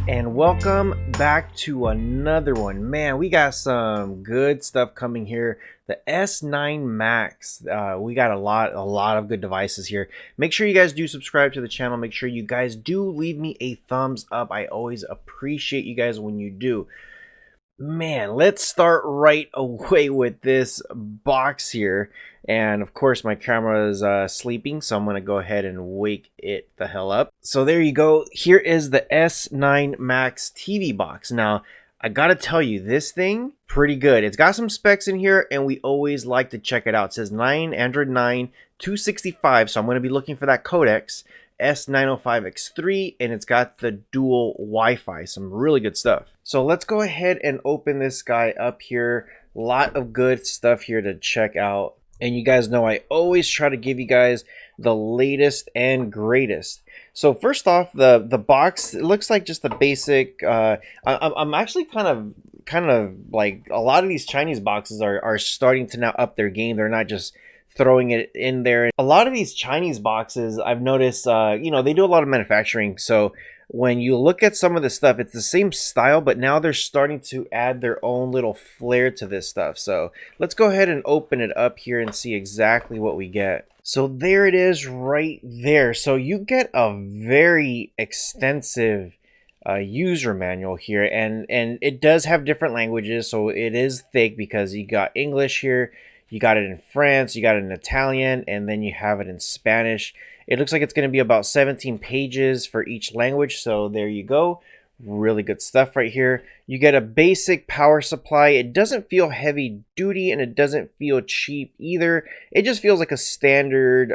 And welcome back to another one. Man, we got some good stuff coming here. The S9Max. We got a lot of good devices here. Make sure you guys do subscribe to the channel. Make sure you guys do leave me a thumbs up. I always appreciate you guys when you do. Man, let's start right away with this box here. And of course my camera is sleeping, so I'm going to go ahead and wake it the hell up. So there you go. Here is the S9Max TV box. Now, I got to tell you, this thing, pretty good. It's got some specs in here, and we always like to check it out. It says Android 9, 265, so I'm going to be looking for that codecs. S905X3, and it's got the dual Wi-Fi. Some really good stuff. So let's go ahead and open this guy up here. A lot of good stuff here to check out. And you guys know I always try to give you guys the latest and greatest. So first off, the box, it looks like just a basic. I'm actually kind of like, a lot of these Chinese boxes are starting to now up their game. They're not just throwing it in there. A lot of these Chinese boxes, I've noticed, you know, they do a lot of manufacturing. So when you look at some of the stuff, it's the same style, but now they're starting to add their own little flair to this stuff. So let's go ahead and open it up here and see exactly what we get. So there it is right there. So you get a very extensive user manual here, and it does have different languages. So it is thick because you got English here, you got it in France, you got it in Italian, and then you have it in Spanish. It looks like it's going to be about 17 pages for each language, so there you go. Really good stuff right here. You get a basic power supply. It doesn't feel heavy duty, and it doesn't feel cheap either. It just feels like a standard,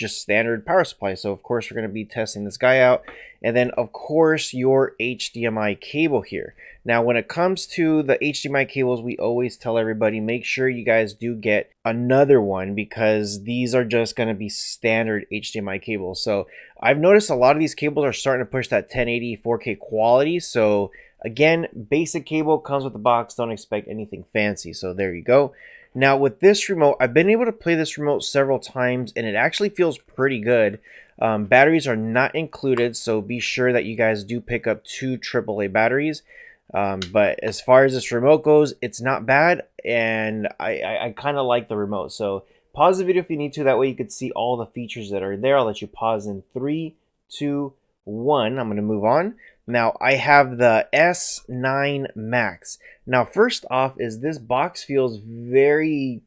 standard power supply. So of course we're going to be testing this guy out. And then of course your HDMI cable here. Now when it comes to the HDMI cables, we always tell everybody, make sure you guys do get another one, because these are just going to be standard HDMI cables. So I've noticed a lot of these cables are starting to push that 1080 4K quality. So again, basic cable comes with the box. Don't expect anything fancy. So there you go. Now with this remote, I've been able to play this remote several times, and it actually feels pretty good. Batteries are not included, so be sure that you guys do pick up 2 AAA batteries. But as far as this remote goes, it's not bad, and I kind of like the remote. So pause the video if you need to. That way you could see all the features that are there. I'll let you pause in 3, 2, 1. I'm going to move on. Now I have the S9Max. Now first off, is this box feels very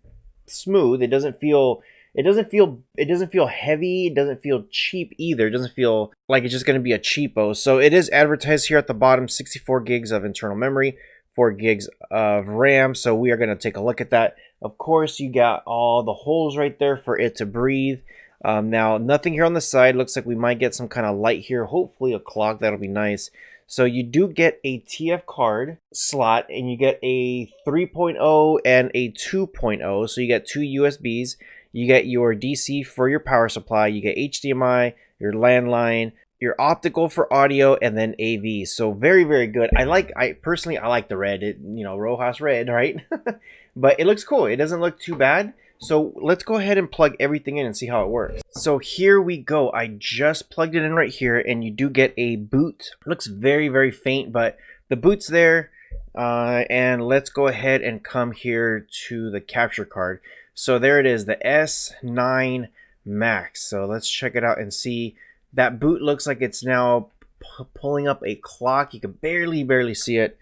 smooth. It doesn't feel heavy. It doesn't feel cheap either. It doesn't feel like it's just going to be a cheapo. So it is advertised here at the bottom, 64 gigs of internal memory, 4 gigs of RAM. So we are going to take a look at that. Of course, you got all the holes right there for it to breathe. Now, nothing here on the side. Looks like we might get some kind of light here. Hopefully a clock. That'll be nice. So you do get a TF card slot, and you get a 3.0 and a 2.0. So you get 2 USBs. You get your DC for your power supply. You get HDMI, your landline, your optical for audio, and then AV. So very, very good. I personally like the red. You know, Rohas red, right? But it looks cool. It doesn't look too bad. So let's go ahead and plug everything in and see how it works. So here we go. I just plugged it in right here, and you do get a boot. It looks very, very faint, but the boot's there. And let's go ahead and come here to the capture card. So there it is, the S9Max. So let's check it out and see. That boot looks like it's now pulling up a clock. You can barely see it.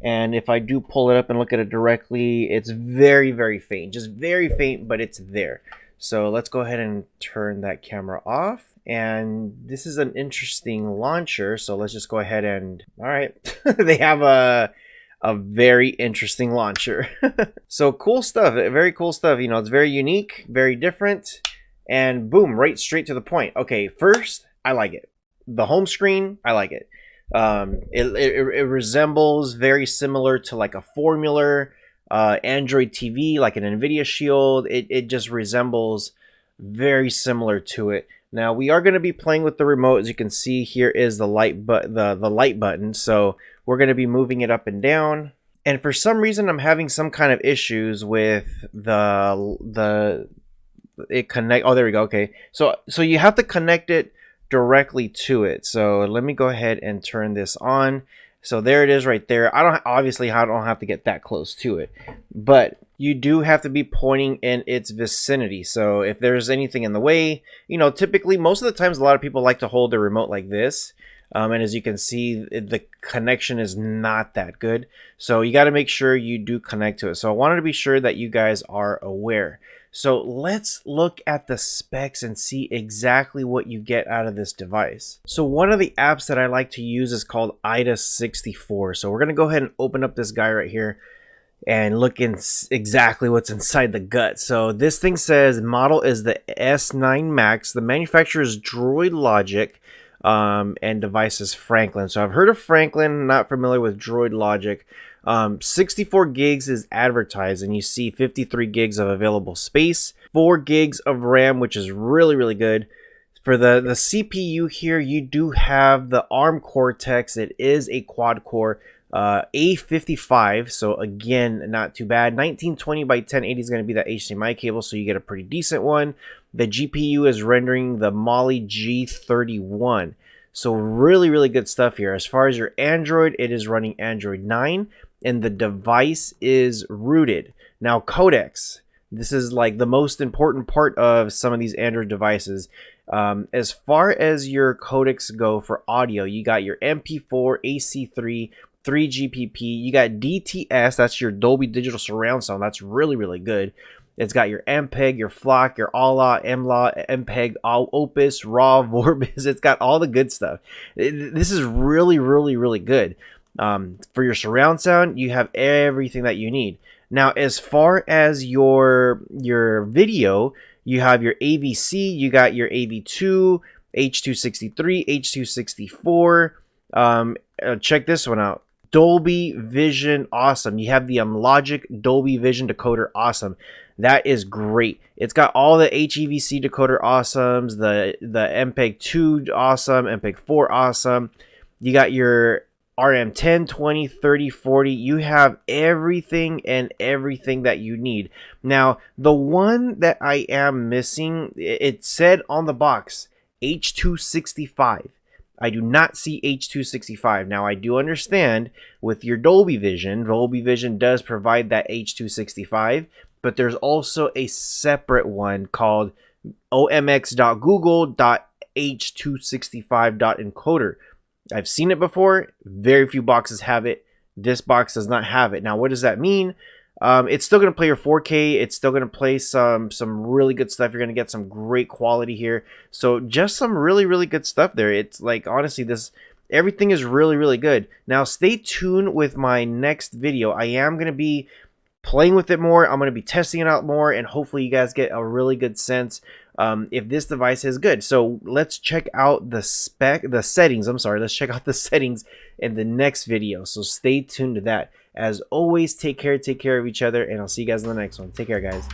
And if I do pull it up and look at it directly, it's very, very faint. Just very faint, but it's there. So let's go ahead and turn that camera off. And this is an interesting launcher. So let's just go ahead and, all right. They have a very interesting launcher. So cool stuff. Very cool stuff. You know, it's very unique, very different, and boom, right straight to the point. Okay, first, I like it. The home screen, I like it. It resembles very similar to like a Formula Android TV, like an NVIDIA Shield. It just resembles very similar to it. Now we are going to be playing with the remote. As you can see, here is the light button. So we're going to be moving it up and down. And for some reason, I'm having some kind of issues with it connect. Oh, there we go. Okay. So you have to connect it directly to it. So let me go ahead and turn this on. So there it is right there. I don't have to get that close to it, but you do have to be pointing in its vicinity. So if there's anything in the way, you know, typically most of the times a lot of people like to hold their remote like this. And as you can see, the connection is not that good. So you got to make sure you do connect to it. So I wanted to be sure that you guys are aware. So let's look at the specs and see exactly what you get out of this device. So one of the apps that I like to use is called Ida64. So we're going to go ahead and open up this guy right here and look in exactly what's inside the gut. So this thing says model is the S9Max. The manufacturer is Droid Logic. And device is Franklin. So I've heard of Franklin, not familiar with Droid Logic. 64 gigs is advertised, and you see 53 gigs of available space, 4 gigs of RAM, which is really, really good. For the CPU here, you do have the ARM Cortex. It is a quad core A55, so again, not too bad. 1920 by 1080 is going to be that HDMI cable, so you get a pretty decent one. The GPU is rendering the Mali G31. So really, really good stuff here. As far as your Android, it is running Android 9, and the device is rooted. Now, codecs. This is like the most important part of some of these Android devices. As far as your codecs go for audio, you got your MP4, AC3, 3GPP. You got DTS. That's your Dolby Digital Surround Sound. That's really, really good. It's got your MPEG, your FLOC, your ALA, MLA, MPEG, Opus, RAW, Vorbis. It's got all the good stuff. This is really, really, really good. For your surround sound, you have everything that you need. Now, as far as your video, you have your AVC, you got your AV2, H263, H264. Check this one out. Dolby Vision, awesome. You have the Logic Dolby Vision decoder, awesome. That is great. It's got all the HEVC decoder awesomes, the MPEG 2 awesome, MPEG 4 awesome. You got your RM10, 20, 30, 40. You have everything and everything that you need. Now, the one that I am missing, it said on the box, H265. I do not see H265. Now, I do understand with your Dolby Vision does provide that H265, but there's also a separate one called omx.google.h265.encoder. I've seen it before. Very few boxes have it. This box does not have it. Now, what does that mean? It's still going to play your 4K. It's still going to play some really good stuff. You're going to get some great quality here. So just some really, really good stuff there. It's like, honestly, everything is really, really good. Now, stay tuned with my next video. I am going to be playing with it more. I'm going to be testing it out more, and hopefully you guys get a really good sense if this device is good. So let's check out the settings. Let's check out the settings in the next video. So stay tuned to that. As always, take care of each other, and I'll see you guys in the next one. Take care, guys.